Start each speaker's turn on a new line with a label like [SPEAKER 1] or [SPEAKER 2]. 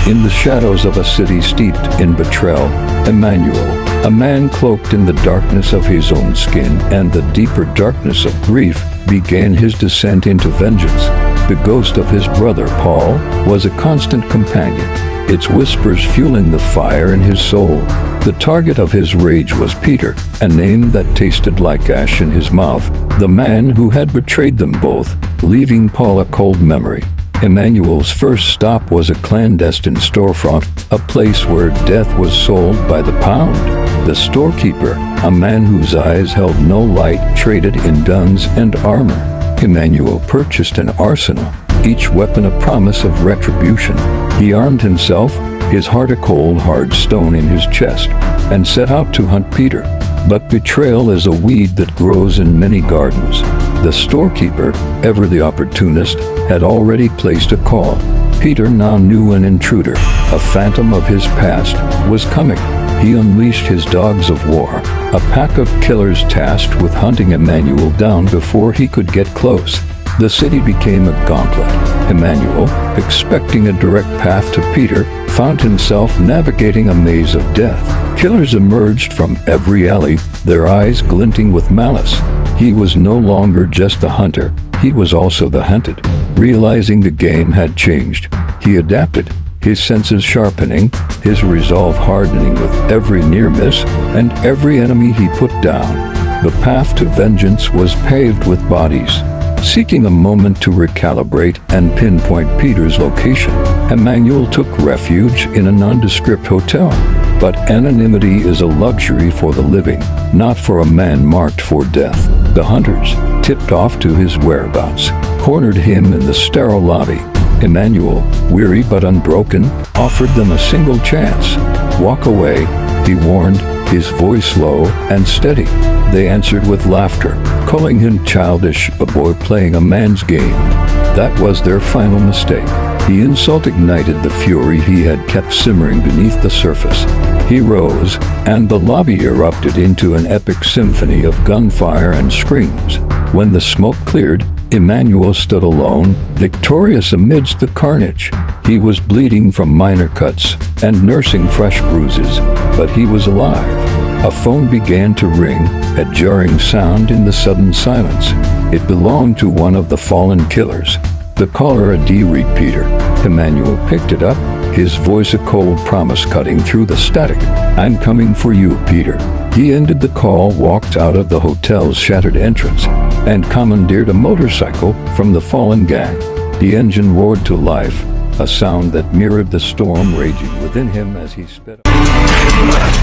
[SPEAKER 1] In the shadows of a city steeped in betrayal, Emmanuel, a man cloaked in the darkness of his own skin and the deeper darkness of grief, began his descent into vengeance. The ghost of his brother Paul was a constant companion, its whispers fueling the fire in his soul. The target of his rage was Peter, a name that tasted like ash in his mouth, the man who had betrayed them both, leaving Paul a cold memory. Emmanuel's first stop was a clandestine storefront, a place where death was sold by the pound. The storekeeper, a man whose eyes held no light, traded in guns and armor. Emmanuel purchased an arsenal, each weapon a promise of retribution. He armed himself, his heart a cold, hard stone in his chest, and set out to hunt Peter. But betrayal is a weed that grows in many gardens. The storekeeper, ever the opportunist, had already placed a call. Peter now knew an intruder, a phantom of his past, was coming. He unleashed his dogs of war, a pack of killers tasked with hunting Emmanuel down before he could get close. The city became a gauntlet. Emmanuel, expecting a direct path to Peter, found himself navigating a maze of death. Killers emerged from every alley, their eyes glinting with malice. He was no longer just the hunter, he was also the hunted. Realizing the game had changed, he adapted, his senses sharpening, his resolve hardening with every near miss and every enemy he put down. The path to vengeance was paved with bodies. Seeking a moment to recalibrate and pinpoint Peter's location, Emmanuel took refuge in a nondescript hotel. But anonymity is a luxury for the living, not for a man marked for death. The hunters, tipped off to his whereabouts, cornered him in the sterile lobby. Emmanuel, weary but unbroken, offered them a single chance. "Walk away," he warned, his voice low and steady. They answered with laughter, calling him childish, a boy playing a man's game. That was their final mistake. The insult ignited the fury he had kept simmering beneath the surface. He rose, and the lobby erupted into an epic symphony of gunfire and screams. When the smoke cleared, Emmanuel stood alone, victorious amidst the carnage. He was bleeding from minor cuts and nursing fresh bruises, but he was alive. A phone began to ring, a jarring sound in the sudden silence. It belonged to one of the fallen killers. The caller a repeater. Emmanuel picked it up, his voice a cold promise cutting through the static. "I'm coming for you, Peter." He ended the call, walked out of the hotel's shattered entrance, and commandeered a motorcycle from the fallen gang. The engine roared to life, a sound that mirrored the storm raging within him as he sped up.